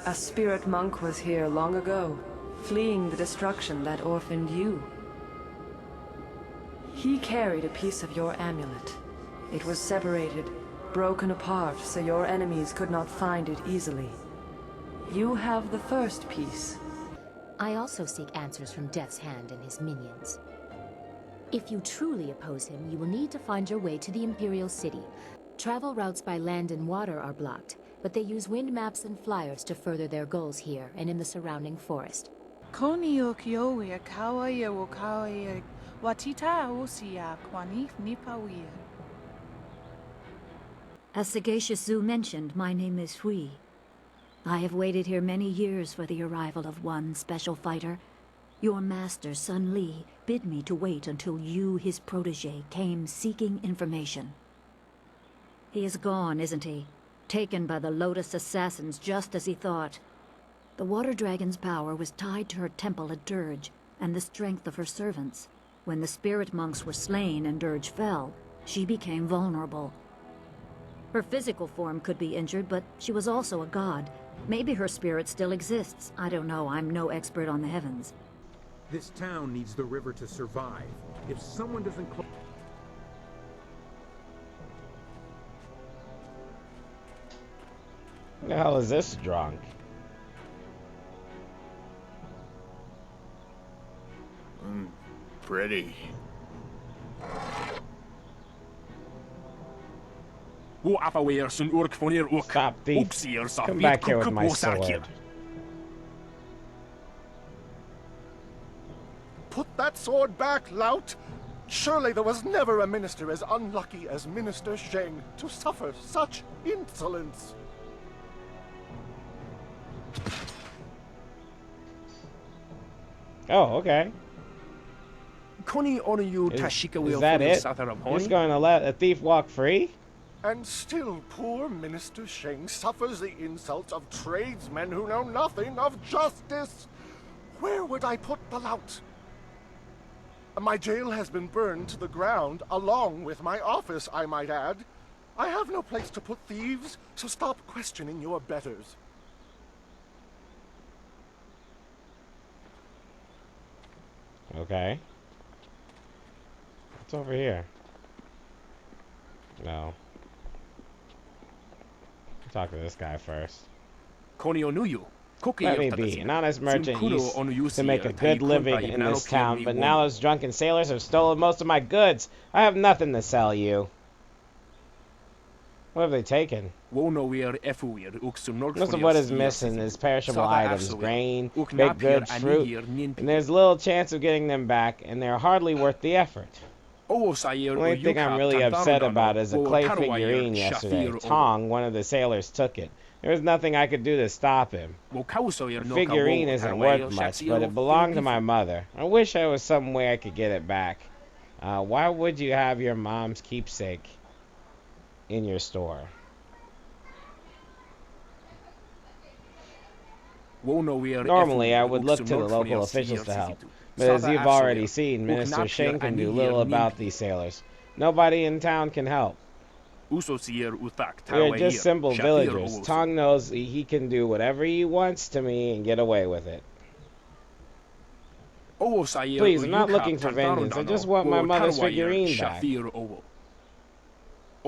A spirit monk was here long ago, fleeing the destruction that orphaned you. He carried a piece of your amulet. It was separated, broken apart, so your enemies could not find it easily. You have the first piece. I also seek answers from Death's Hand and his minions. If you truly oppose him, you will need to find your way to the Imperial City. Travel routes by land and water are blocked, but they use wind maps and flyers to further their goals here and in the surrounding forest. As Sagacious Zoo mentioned, my name is Hui. I have waited here many years for the arrival of one special fighter. Your master, Sun Li, bid me to wait until you, his protege, came seeking information. He is gone, isn't he? Taken by the Lotus assassins just as he thought. The Water Dragon's power was tied to her temple at Dirge, and the strength of her servants. When the spirit monks were slain and Dirge fell, she became vulnerable. Her physical form could be injured, but she was also a god. Maybe her spirit still exists. I don't know, I'm no expert on the heavens. This town needs the river to survive. If someone doesn't Who the hell is this drunk? Pretty. Stop, thief. Come back here with my sword. Put that sword back, lout! Surely there was never a minister as unlucky as Minister Chang to suffer such insolence. Oh, okay. Is that it? You're just going to let a thief walk free? And still poor Minister Chang suffers the insults of tradesmen who know nothing of justice. Where would I put the lout? My jail has been burned to the ground, along with my office, I might add. I have no place to put thieves, so stop questioning your betters. Okay. What's over here? No. Talk to this guy first. Let me be. An honest merchant used to make a good living in this town, but now those drunken sailors have stolen most of my goods. I have nothing to sell you. What have they taken? Most of what is missing is perishable items, grain, baked goods, fruit, and there's little chance of getting them back, and they're hardly worth the effort. The only thing I'm really upset about is a clay figurine yesterday. Tong, one of the sailors, took it. There was nothing I could do to stop him. The figurine isn't worth much, but it belonged to my mother. I wish there was some way I could get it back. Why would you have your mom's keepsake in your store? Normally, I would look to the local officials to help. But as you've already seen, Minister Shan can do little about these sailors. Nobody in town can help. We are just simple villagers. Tong knows he can do whatever he wants to me and get away with it. Please, I'm not looking for vengeance. I just want my mother's figurine back. If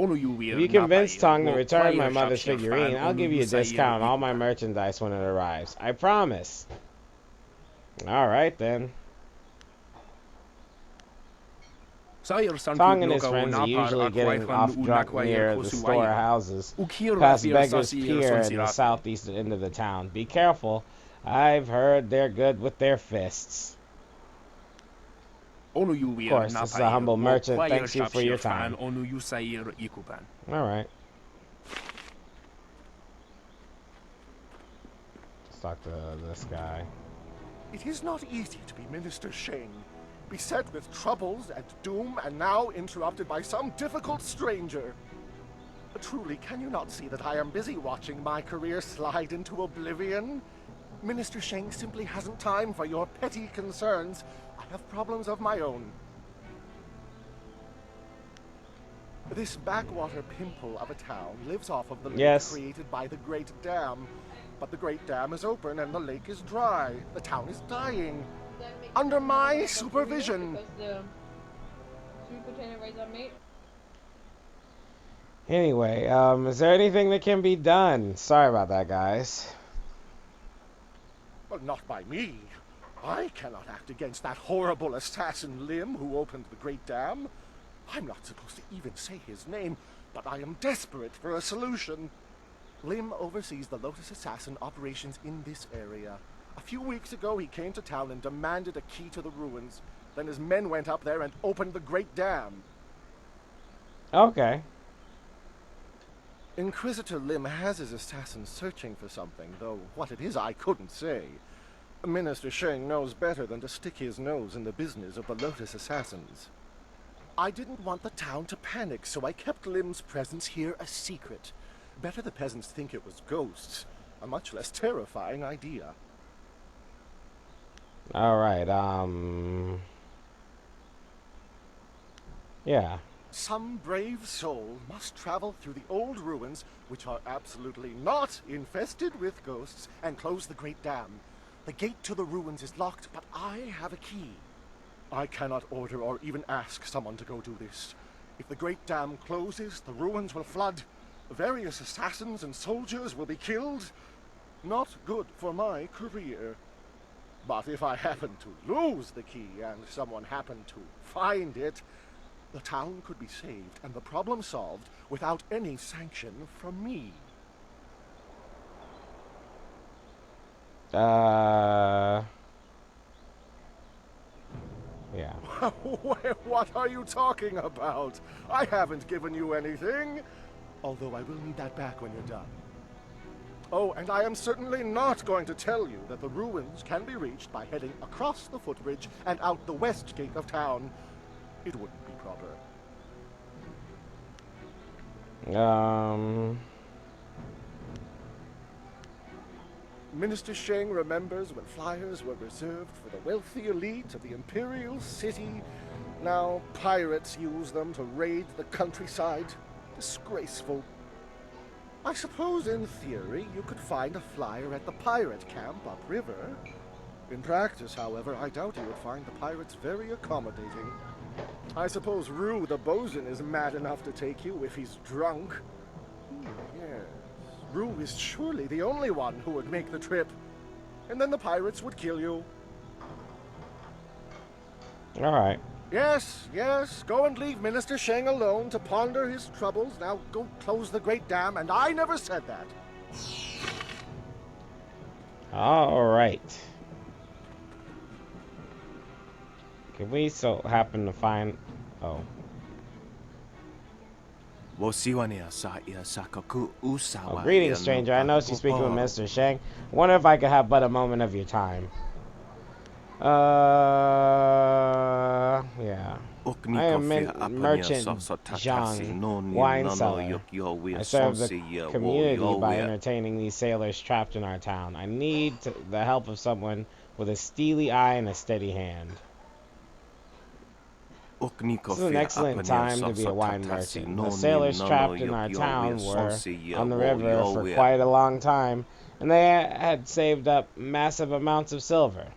you convince Tong to return my mother's figurine, I'll give you a discount on all my merchandise when it arrives. I promise. Alright then. Tong and his friends are usually getting off drunk near the storehouses, past Beggar's Pier in the southeast end of the town. Be careful. I've heard they're good with their fists. Of course, this is a humble merchant. Thanks you for your time. Alright. Let's talk to this guy. It is not easy to be Minister Chang, beset with troubles and doom, and now interrupted by some difficult stranger. Truly, can you not see that I am busy watching my career slide into oblivion? Minister Chang simply hasn't time for your petty concerns. I have problems of my own. This backwater pimple of a town lives off of the lake created by the Great Dam. But the Great Dam is open and the lake is dry. The town is dying. Under my supervision. Anyway, is there anything that can be done? Sorry about that, guys. Well, not by me. I cannot act against that horrible assassin Lim who opened the Great Dam. I'm not supposed to even say his name, but I am desperate for a solution. Lim oversees the Lotus Assassin operations in this area. A few weeks ago, he came to town and demanded a key to the ruins. Then his men went up there and opened the Great Dam. Okay. Inquisitor Lim has his assassins searching for something, though what it is I couldn't say. Minister Chang knows better than to stick his nose in the business of the Lotus Assassins. I didn't want the town to panic, so I kept Lim's presence here a secret. Better the peasants think it was ghosts. A much less terrifying idea. Alright, yeah. Some brave soul must travel through the old ruins, which are absolutely not infested with ghosts, and close the Great Dam. The gate to the ruins is locked, but I have a key. I cannot order or even ask someone to go do this. If the Great Dam closes, the ruins will flood. Various assassins and soldiers will be killed. Not good for my career. But if I happen to lose the key and someone happened to find it, the town could be saved and the problem solved without any sanction from me. Yeah. What are you talking about? I haven't given you anything. Although I will need that back when you're done. Oh, and I am certainly not going to tell you that the ruins can be reached by heading across the footbridge and out the west gate of town. It wouldn't be proper. Minister Chang remembers when flyers were reserved for the wealthy elite of the Imperial City. Now pirates use them to raid the countryside. Disgraceful. I suppose in theory you could find a flyer at the pirate camp upriver. In practice, however, I doubt you would find the pirates very accommodating. I suppose Rue the bosun is mad enough to take you if he's drunk. Yes, Rue is surely the only one who would make the trip. And then the pirates would kill you. Alright. Yes, yes, go and leave Minister Chang alone to ponder his troubles. Now go close the Great Dam, and I never said that. Alright. Can we so happen to find... Oh. Greetings, stranger. I know she's speaking with Mr. Shang. I wonder if I could have but a moment of your time. Yeah. I am merchant Chang, wine seller. I serve the community by entertaining these sailors trapped in our town. I need the help of someone with a steely eye and a steady hand. This is an excellent time to be a wine merchant. The sailors trapped in our town were on the river for quite a long time, and they had saved up massive amounts of silver.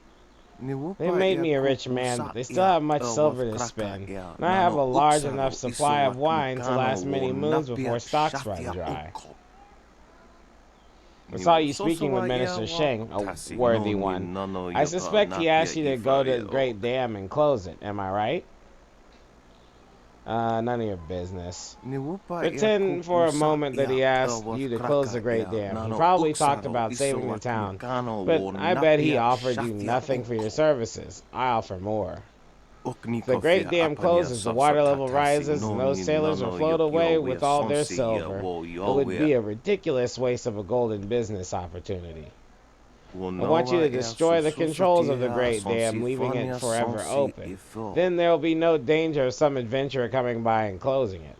They made me a rich man, but they still have much silver to spend, and I have a large enough supply of wine to last many moons before stocks run dry. I saw you speaking with Minister Chang, a worthy one. I suspect he asked you to go to the Great Dam and close it, am I right? None of your business. Pretend for a moment that he asked you to close the Great Dam. He probably talked about saving the town, but I bet he offered you nothing for your services. I offer more. If the Great Dam closes, the water level rises, and those sailors will float away with all their silver. It would be a ridiculous waste of a golden business opportunity. I want you to destroy the controls of the Great Dam, leaving it forever open. Then there will be no danger of some adventurer coming by and closing it.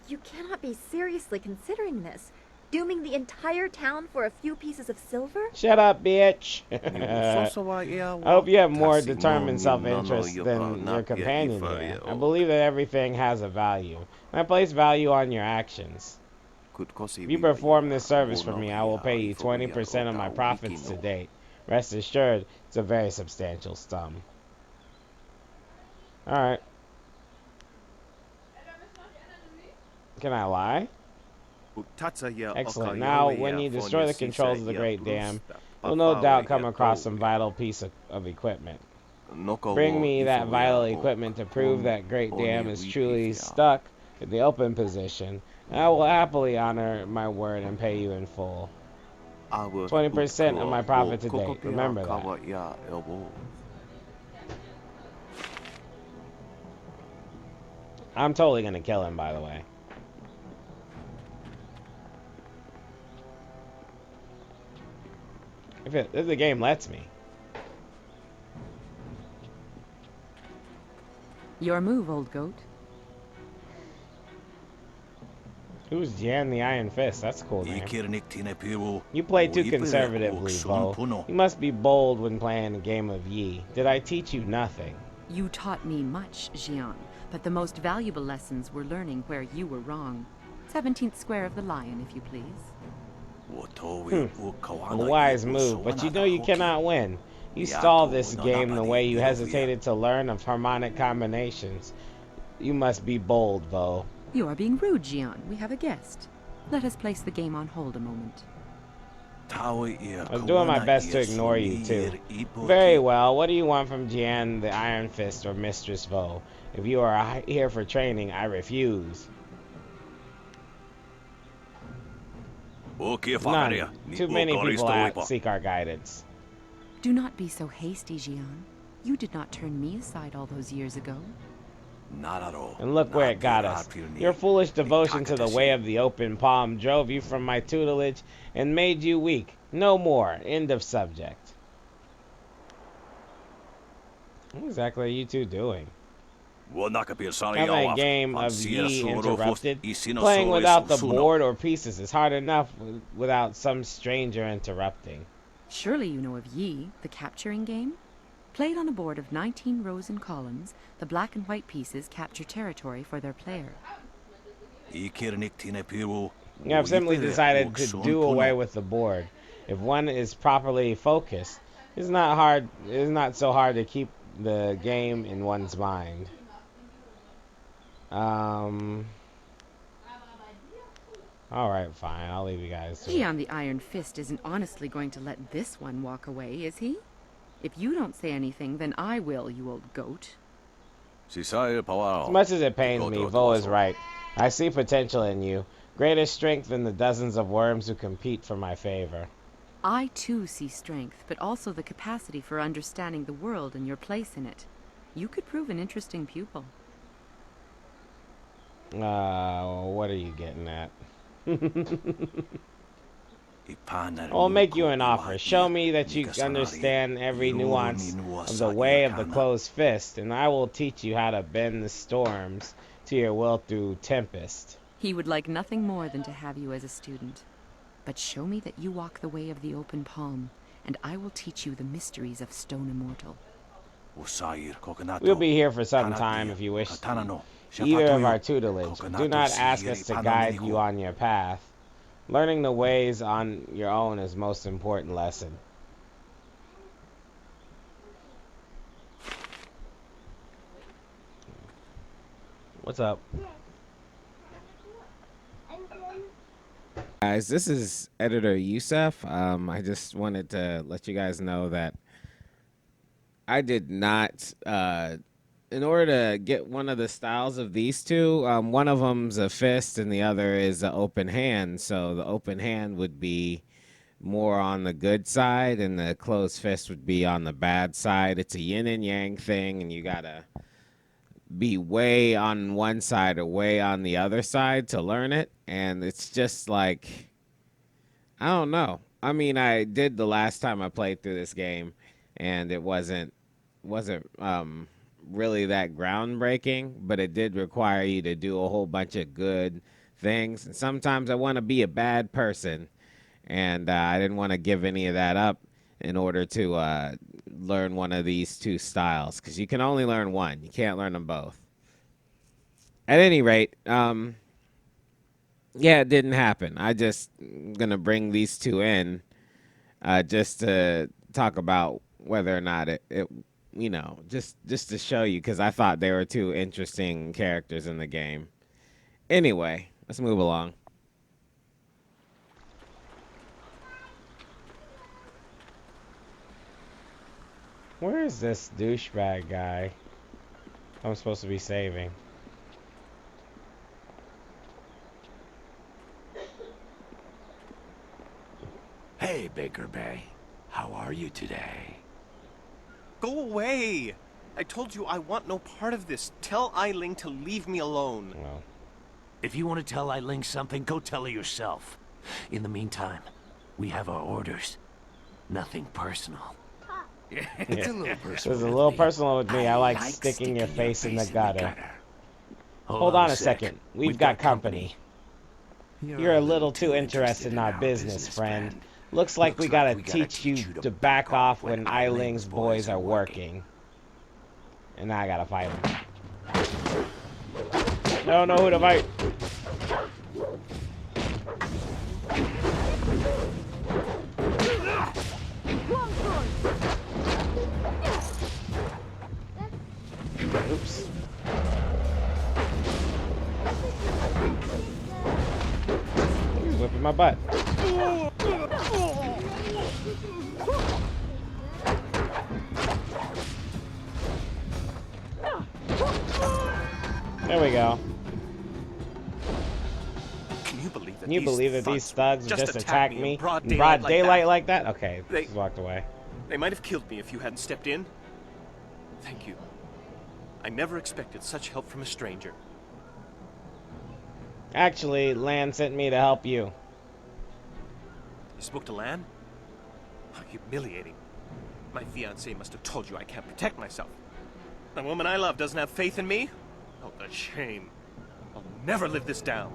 You cannot be seriously considering this. Dooming the entire town for a few pieces of silver? Shut up, bitch. I hope you have more determined self-interest than your companion here. I believe that everything has a value, and I place value on your actions. If you perform this service for me, I will pay you 20% of my profits to date. Rest assured, it's a very substantial sum. Alright. Can I lie? Excellent. Now, when you destroy the controls of the Great Dam, you'll no doubt come across some vital piece of equipment. Bring me that vital equipment to prove that Great Dam is truly stuck in the open position, and I will happily honor my word and pay you in full. 20% of my profit to date. Remember that. I'm totally gonna kill him, by the way. If the game lets me. Your move, old goat. Who's Jan the Iron Fist? That's a cool name. You play too conservatively, Vo. You must be bold when playing a game of Yi. Did I teach you nothing? You taught me much, Jian, but the most valuable lessons were learning where you were wrong. 17th square of the lion, if you please. A wise move, but you know you cannot win. You stall this game the way you hesitated to learn of harmonic combinations. You must be bold, Vo. You are being rude, Jian. We have a guest. Let us place the game on hold a moment. I was doing my best to ignore you, too. Very well. What do you want from Jan the Iron Fist or Mistress Vo? If you are here for training, I refuse. None. Too many people seek our guidance. Do not be so hasty, Jian. You did not turn me aside all those years ago. Not at all. And look where it got us. Your foolish devotion to the way of the open palm drove you from my tutelage and made you weak. No more. End of subject. What exactly are you two doing? Having a game of Yi interrupted. Playing without the board or pieces is hard enough without some stranger interrupting. Surely you know of Yi, the capturing game? Played on a board of 19 rows and columns, the black and white pieces capture territory for their player. You have simply decided to do away with the board. If one is properly focused, it's not so hard to keep the game in one's mind. Alright, fine. I'll leave you guys to it. Jian the Iron Fist isn't honestly going to let this one walk away, is he? If you don't say anything, then I will, you old goat. As much as it pains me, Vo is right. I see potential in you. Greater strength than the dozens of worms who compete for my favor. I too see strength, but also the capacity for understanding the world and your place in it. You could prove an interesting pupil. What are you getting at? I'll make you an offer. Show me that you understand every nuance of the way of the closed fist, and I will teach you how to bend the storms to your will through tempest. He would like nothing more than to have you as a student. But show me that you walk the way of the open palm, and I will teach you the mysteries of Stone Immortal. We'll be here for some time if you wish either of our tutelage. Do not ask us to guide you on your path. Learning the ways on your own is most important lesson. What's up? Guys, this is Editor Yusef. I just wanted to let you guys know that I did not, in order to get one of the styles of these two, one of them's a fist and the other is an open hand. So the open hand would be more on the good side and the closed fist would be on the bad side. It's a yin and yang thing, and you gotta be way on one side or way on the other side to learn it. And it's just like, I don't know. I mean, I did the last time I played through this game, and it wasn't really that groundbreaking, but it did require you to do a whole bunch of good things. And sometimes I want to be a bad person. And I didn't want to give any of that up in order to learn one of these two styles. Because you can only learn one. You can't learn them both. At any rate, yeah, it didn't happen. I just going to bring these two in just to talk about whether or not it you know, just to show you, because I thought they were two interesting characters in the game. Anyway, let's move along. Where is this douchebag guy I'm supposed to be saving? Hey, Baker Bay. How are you today? Go away! I told you I want no part of this. Tell Eiling to leave me alone. Well, if you want to tell Eiling something, go tell her yourself. In the meantime, we have our orders. Nothing personal. It's a little personal. It's a little personal with me. I like sticking your face in the gutter. Hold on a second. We've got company. You're a little too interested in our business, friend. Looks like we gotta teach you to back off when Eiling's boys are working. And now I gotta fight him. No, who to fight. Oops. He's whipping my butt. There we go. Can you believe that these thugs just attacked me in broad daylight like that? Okay, just walked away. They might have killed me if you hadn't stepped in. Thank you. I never expected such help from a stranger. Actually, Lan sent me to help you. You spoke to Lan? How humiliating. My fiancée must have told you I can't protect myself. The woman I love doesn't have faith in me? Oh, the shame. I'll never live this down.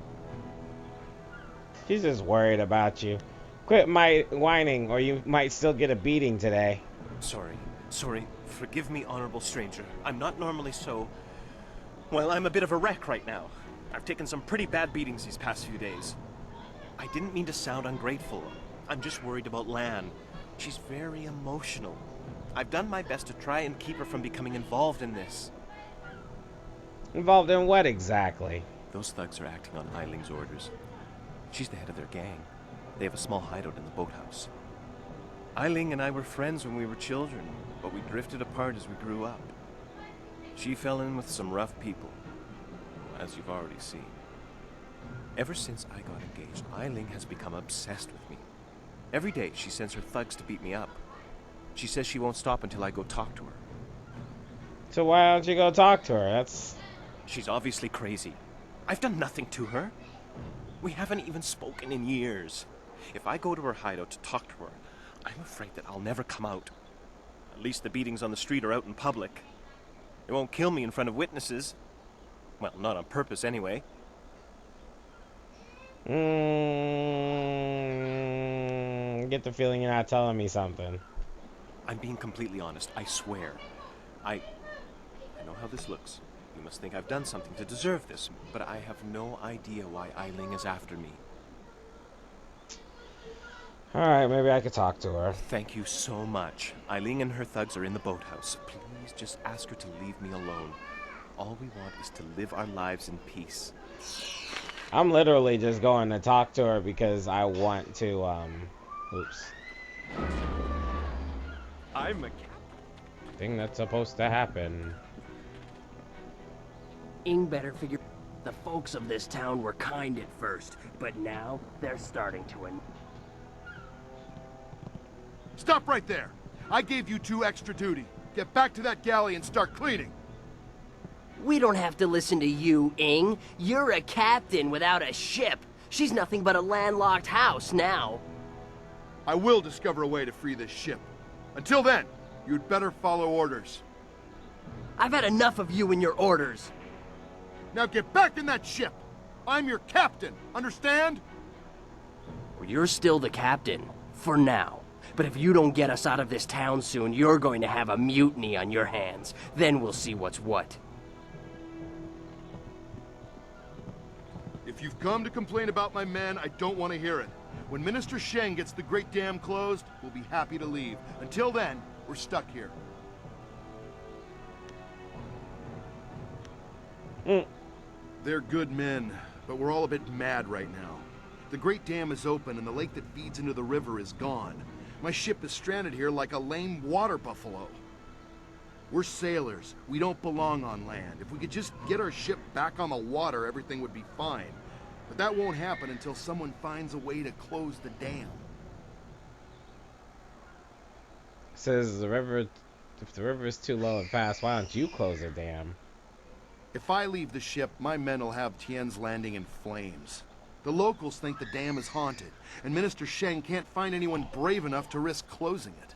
She's just worried about you. Quit whining, or you might still get a beating today. Sorry. Forgive me, honorable stranger. I'm not normally so... Well, I'm a bit of a wreck right now. I've taken some pretty bad beatings these past few days. I didn't mean to sound ungrateful. I'm just worried about Lan. She's very emotional. I've done my best to try and keep her from becoming involved in this. Involved in what exactly? Those thugs are acting on Eiling's orders. She's the head of their gang. They have a small hideout in the boathouse. Eiling and I were friends when we were children, but we drifted apart as we grew up. She fell in with some rough people, as you've already seen. Ever since I got engaged, Eiling has become obsessed with me. Every day she sends her thugs to beat me up. She says she won't stop until I go talk to her. So why don't you go talk to her? She's obviously crazy. I've done nothing to her. We haven't even spoken in years. If I go to her hideout to talk to her, I'm afraid that I'll never come out. At least the beatings on the street are out in public. They won't kill me in front of witnesses. Well, not on purpose anyway. Get the feeling you're not telling me something. I'm being completely honest, I swear. I know how this looks. You must think I've done something to deserve this, but I have no idea why Eiling is after me. Alright, maybe I could talk to her. Thank you so much. Eiling and her thugs are in the boathouse. Please just ask her to leave me alone. All we want is to live our lives in peace. I'm literally just going to talk to her because I want to, oops. I'm a thing that's supposed to happen. Ing better figure the folks of this town were kind at first, but now they're starting to Stop right there! I gave you 2 extra duty. Get back to that galley and start cleaning. We don't have to listen to you, Ing. You're a captain without a ship. She's nothing but a landlocked house now. I will discover a way to free this ship. Until then, you'd better follow orders. I've had enough of you and your orders. Now get back in that ship! I'm your captain, understand? Well, you're still the captain, for now. But if you don't get us out of this town soon, you're going to have a mutiny on your hands. Then we'll see what's what. If you've come to complain about my men, I don't want to hear it. When Minister Chang gets the Great Dam closed, we'll be happy to leave. Until then, we're stuck here. They're good men, but we're all a bit mad right now. The Great Dam is open and the lake that feeds into the river is gone. My ship is stranded here like a lame water buffalo. We're sailors. We don't belong on land. If we could just get our ship back on the water, everything would be fine. But that won't happen until someone finds a way to close the dam. Says the river, if the river is too low and fast, why don't you close the dam? If I leave the ship, my men will have Tien's landing in flames. The locals think the dam is haunted, and Minister Chang can't find anyone brave enough to risk closing it.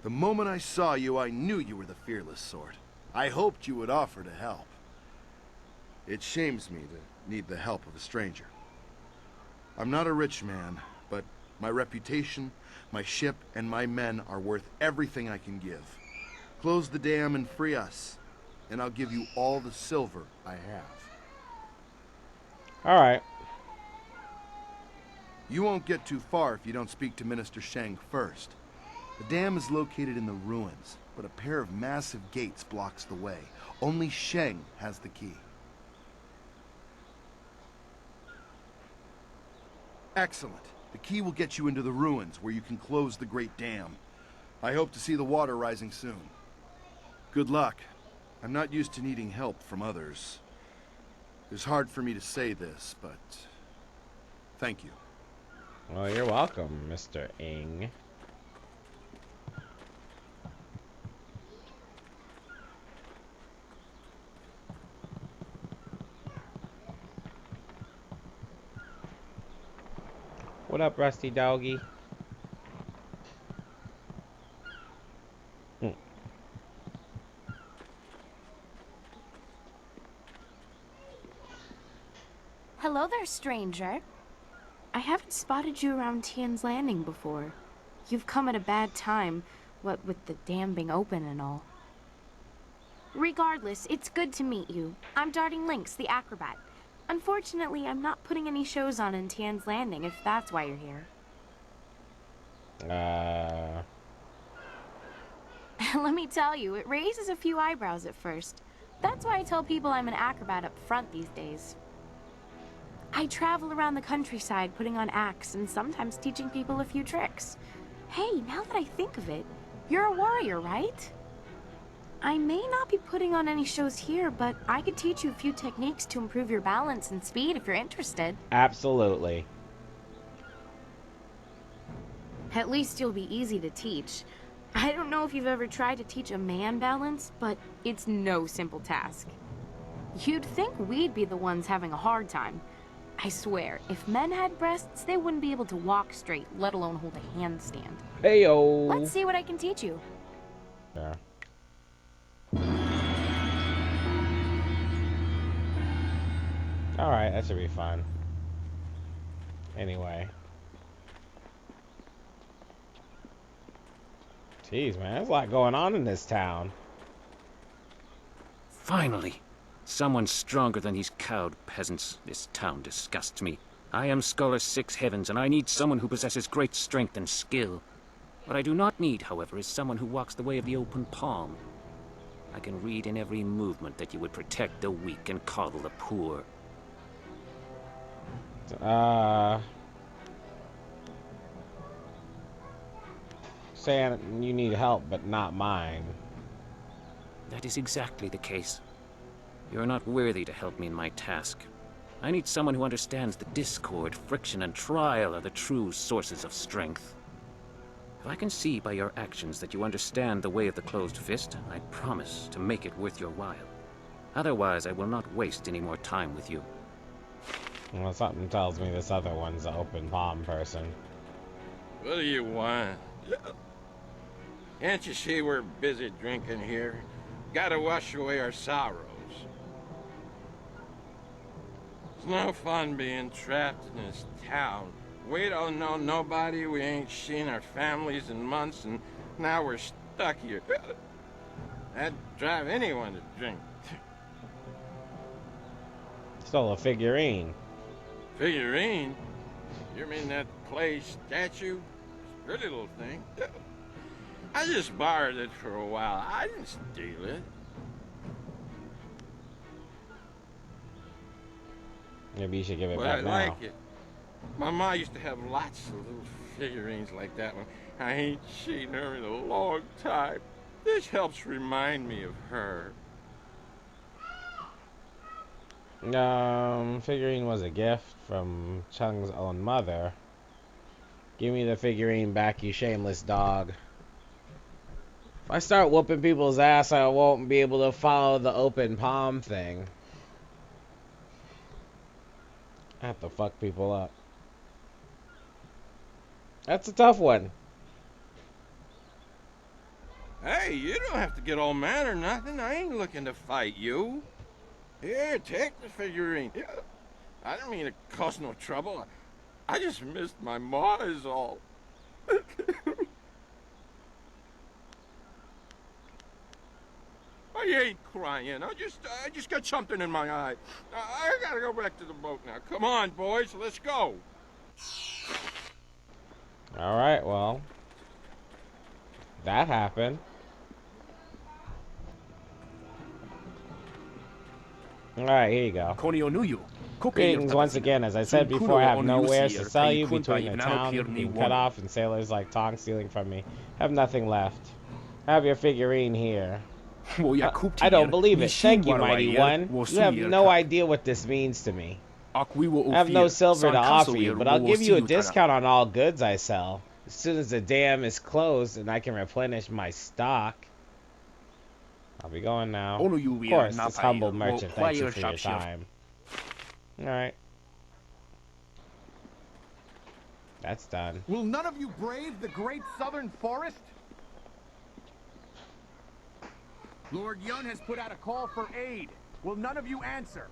The moment I saw you, I knew you were the fearless sort. I hoped you would offer to help. It shames me to need the help of a stranger. I'm not a rich man, but my reputation, my ship, and my men are worth everything I can give. Close the dam and free us, and I'll give you all the silver I have. Alright. You won't get too far if you don't speak to Minister Chang first. The dam is located in the ruins, but a pair of massive gates blocks the way. Only Chang has the key. Excellent. The key will get you into the ruins, where you can close the Great Dam. I hope to see the water rising soon. Good luck. I'm not used to needing help from others. It's hard for me to say this, but thank you. Well, you're welcome, Mr. Ing. What up, Rusty Doggy? Hello there, stranger. I haven't spotted you around Tien's Landing before. You've come at a bad time, what with the dam being open and all. Regardless, it's good to meet you. I'm darting Lynx the Acrobat. Unfortunately, I'm not putting any shows on in Tien's Landing, if that's why you're here. Let me tell you, it raises a few eyebrows at first. That's why I tell people I'm an acrobat up front these days. I travel around the countryside putting on acts and sometimes teaching people a few tricks. Hey, now that I think of it, you're a warrior, right? I may not be putting on any shows here, but I could teach you a few techniques to improve your balance and speed if you're interested. Absolutely. At least you'll be easy to teach. I don't know if you've ever tried to teach a man balance, but it's no simple task. You'd think we'd be the ones having a hard time. I swear, if men had breasts, they wouldn't be able to walk straight, let alone hold a handstand. Heyo. Let's see what I can teach you. Yeah. Alright, that should be fun. Anyway. Jeez, man, there's a lot going on in this town. Finally! Someone stronger than these cowed peasants. This town disgusts me. I am Scholar Six Heavens, and I need someone who possesses great strength and skill. What I do not need, however, is someone who walks the way of the open palm. I can read in every movement that you would protect the weak and coddle the poor. Saying you need help, but not mine. That is exactly the case. You're not worthy to help me in my task. I need someone who understands that discord, friction, and trial are the true sources of strength. If I can see by your actions that you understand the way of the closed fist, I promise to make it worth your while. Otherwise, I will not waste any more time with you. Well, something tells me this other one's an open palm person. What do you want? Can't you see we're busy drinking here? Gotta wash away our sorrows. It's no fun being trapped in this town. We don't know nobody, we ain't seen our families in months, and now we're stuck here. That'd drive anyone to drink. Stole a figurine. Figurine? You mean that clay statue? Pretty little thing. I just borrowed it for a while. I didn't steal it. Maybe you should give it But back I now. like it. My ma used to have lots of little figurines like that one. I ain't seen her in a long time. This helps remind me of her. Figurine was a gift from Chang's own mother. Give me the figurine back, you shameless dog. If I start whooping people's ass, I won't be able to follow the open palm thing. I have to fuck people up. That's a tough one. Hey, you don't have to get all mad or nothing. I ain't looking to fight you. Here, take the figurine. I didn't mean to cause no trouble. I just missed my ma is all. I ain't crying. I just got something in my eye. I gotta go back to the boat now. Come on, boys, let's go. All right, well, that happened. All right, here you go. Greetings once again. As I said before, I have no wares to sell you between the town being cut off and sailors like Tong stealing from me. I have nothing left. I have your figurine here. I don't believe it. Thank you, Mighty One. You have no idea what this means to me. I have no silver to offer you, but I'll give you a discount on all goods I sell. As soon as the dam is closed and I can replenish my stock. I'll be going now. Of course, this humble merchant thanks you for your time. Alright. That's done. Will none of you brave the great southern forest? Lord Yun has put out a call for aid. Will none of you answer?